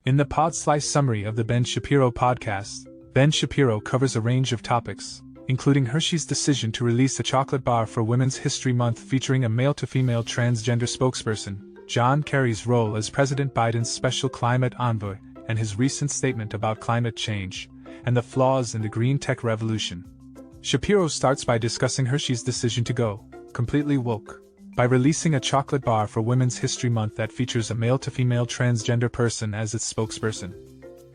In the Pod Slice summary of the Ben Shapiro podcast, Ben Shapiro covers a range of topics, including Hershey's decision to release a chocolate bar for Women's History Month featuring a male-to-female transgender spokesperson, John Kerry's role as President Biden's special climate envoy, and his recent statement about climate change, and the flaws in the green tech revolution. Shapiro starts by discussing Hershey's decision to go completely woke by releasing a chocolate bar for Women's History Month that features a male-to-female transgender person as its spokesperson.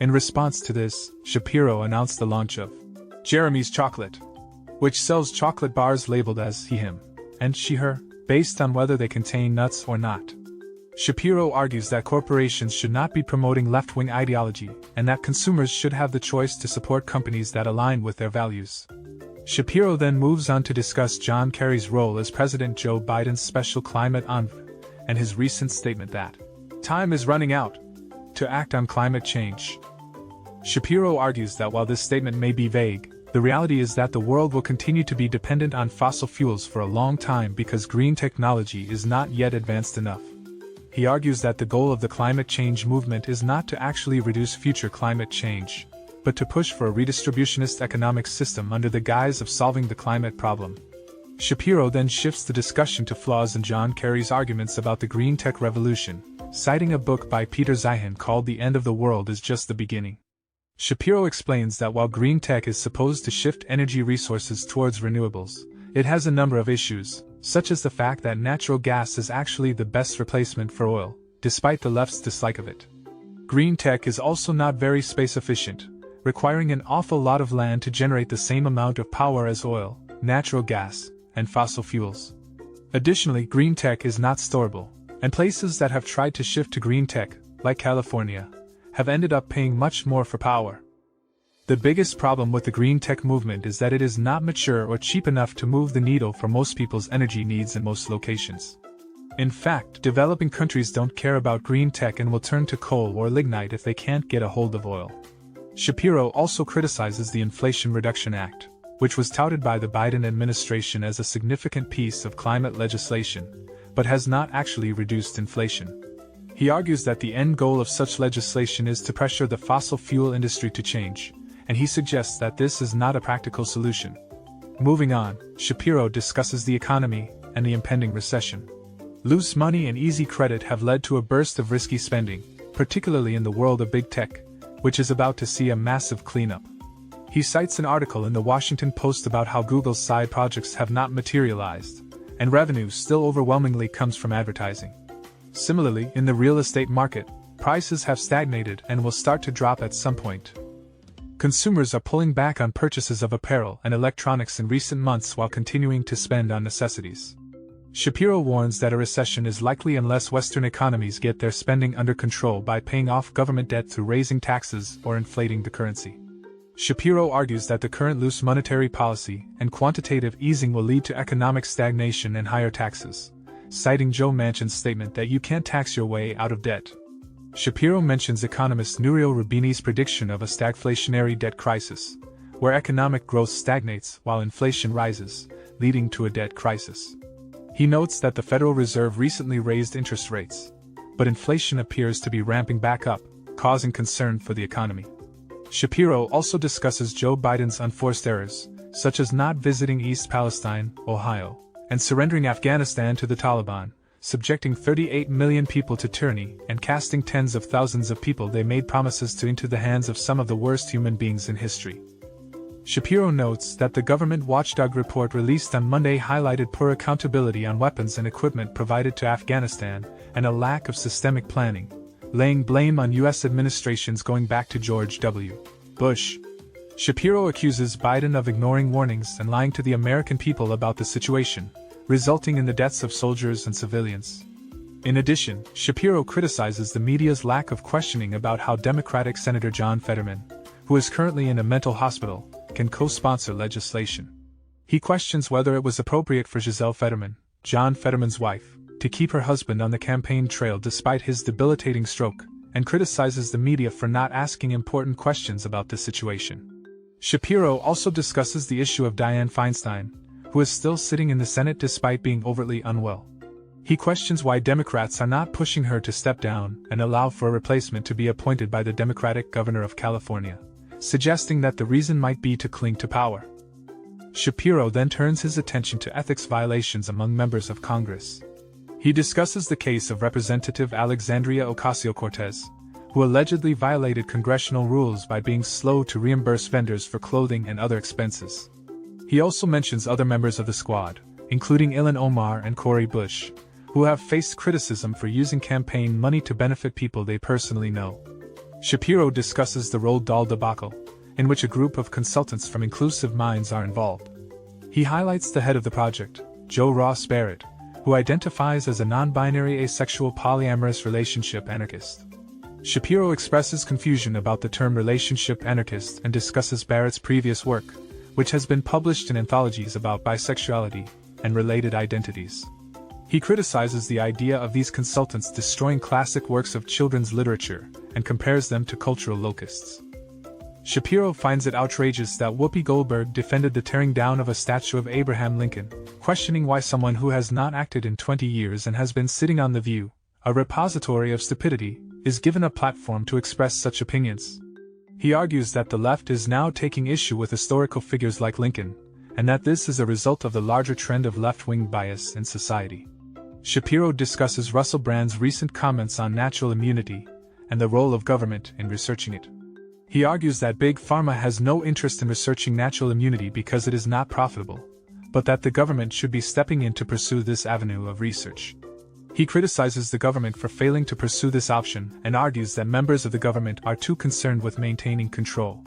In response to this, Shapiro announced the launch of Jeremy's Chocolate, which sells chocolate bars labeled as he, him, and she, her, based on whether they contain nuts or not. Shapiro argues that corporations should not be promoting left-wing ideology and that consumers should have the choice to support companies that align with their values. Shapiro then moves on to discuss John Kerry's role as President Joe Biden's special climate envoy and his recent statement that time is running out to act on climate change. Shapiro argues that while this statement may be vague, the reality is that the world will continue to be dependent on fossil fuels for a long time because green technology is not yet advanced enough. He argues that the goal of the climate change movement is not to actually reduce future climate change, but to push for a redistributionist economic system under the guise of solving the climate problem. Shapiro then shifts the discussion to flaws in John Kerry's arguments about the green tech revolution, citing a book by Peter Zeihan called The End of the World is Just the Beginning. Shapiro explains that while green tech is supposed to shift energy resources towards renewables, it has a number of issues, such as the fact that natural gas is actually the best replacement for oil, despite the left's dislike of it. Green tech is also not very space efficient, requiring an awful lot of land to generate the same amount of power as oil, natural gas, and fossil fuels. Additionally, green tech is not storable, and places that have tried to shift to green tech, like California, have ended up paying much more for power. The biggest problem with the green tech movement is that it is not mature or cheap enough to move the needle for most people's energy needs in most locations. In fact, developing countries don't care about green tech and will turn to coal or lignite if they can't get a hold of oil. Shapiro also criticizes the Inflation Reduction Act, which was touted by the Biden administration as a significant piece of climate legislation, but has not actually reduced inflation. He argues that the end goal of such legislation is to pressure the fossil fuel industry to change, and he suggests that this is not a practical solution. Moving on, Shapiro discusses the economy and the impending recession. Loose money and easy credit have led to a burst of risky spending, particularly in the world of big tech, which is about to see a massive cleanup. He cites an article in the Washington Post about how Google's side projects have not materialized, and revenue still overwhelmingly comes from advertising. Similarly, in the real estate market, prices have stagnated and will start to drop at some point. Consumers are pulling back on purchases of apparel and electronics in recent months while continuing to spend on necessities. Shapiro warns that a recession is likely unless Western economies get their spending under control by paying off government debt through raising taxes or inflating the currency. Shapiro argues that the current loose monetary policy and quantitative easing will lead to economic stagnation and higher taxes, citing Joe Manchin's statement that you can't tax your way out of debt. Shapiro mentions economist Nouriel Roubini's prediction of a stagflationary debt crisis, where economic growth stagnates while inflation rises, leading to a debt crisis. He notes that the Federal Reserve recently raised interest rates, but inflation appears to be ramping back up, causing concern for the economy. Shapiro also discusses Joe Biden's unforced errors, such as not visiting East Palestine, Ohio, and surrendering Afghanistan to the Taliban, subjecting 38 million people to tyranny and casting tens of thousands of people they made promises to into the hands of some of the worst human beings in history. Shapiro notes that the government watchdog report released on Monday highlighted poor accountability on weapons and equipment provided to Afghanistan and a lack of systemic planning, laying blame on U.S. administrations going back to George W. Bush. Shapiro accuses Biden of ignoring warnings and lying to the American people about the situation, resulting in the deaths of soldiers and civilians. In addition, Shapiro criticizes the media's lack of questioning about how Democratic Senator John Fetterman, who is currently in a mental hospital, can co-sponsor legislation. He questions whether it was appropriate for Giselle Fetterman, John Fetterman's wife, to keep her husband on the campaign trail despite his debilitating stroke, and criticizes the media for not asking important questions about this situation. Shapiro also discusses the issue of Dianne Feinstein, who is still sitting in the Senate despite being overtly unwell. He questions why Democrats are not pushing her to step down and allow for a replacement to be appointed by the Democratic governor of California, suggesting that the reason might be to cling to power. Shapiro then turns his attention to ethics violations among members of Congress. He discusses the case of Representative Alexandria Ocasio-Cortez, who allegedly violated congressional rules by being slow to reimburse vendors for clothing and other expenses. He also mentions other members of the squad, including Ilhan Omar and Cori Bush, who have faced criticism for using campaign money to benefit people they personally know. Shapiro discusses the Roald Dahl debacle, in which a group of consultants from Inclusive Minds are involved. He highlights the head of the project, Joe Ross Barrett, who identifies as a non-binary asexual polyamorous relationship anarchist. Shapiro expresses confusion about the term relationship anarchist and discusses Barrett's previous work, which has been published in anthologies about bisexuality and related identities. He criticizes the idea of these consultants destroying classic works of children's literature and compares them to cultural locusts. Shapiro finds it outrageous that Whoopi Goldberg defended the tearing down of a statue of Abraham Lincoln, questioning why someone who has not acted in 20 years and has been sitting on The View, a repository of stupidity, is given a platform to express such opinions. He argues that the left is now taking issue with historical figures like Lincoln, and that this is a result of the larger trend of left-wing bias in society. Shapiro discusses Russell Brand's recent comments on natural immunity and the role of government in researching it. He argues that Big Pharma has no interest in researching natural immunity because it is not profitable, but that the government should be stepping in to pursue this avenue of research. He criticizes the government for failing to pursue this option and argues that members of the government are too concerned with maintaining control.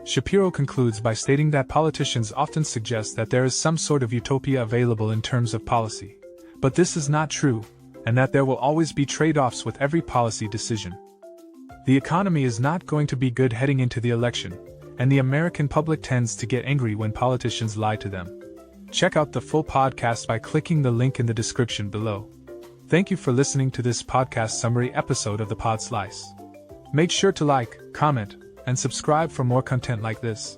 Shapiro concludes by stating that politicians often suggest that there is some sort of utopia available in terms of policy, but this is not true, and that there will always be trade-offs with every policy decision. The economy is not going to be good heading into the election, and the American public tends to get angry when politicians lie to them. Check out the full podcast by clicking the link in the description below. Thank you for listening to this podcast summary episode of the Pod Slice. Make sure to like, comment, and subscribe for more content like this.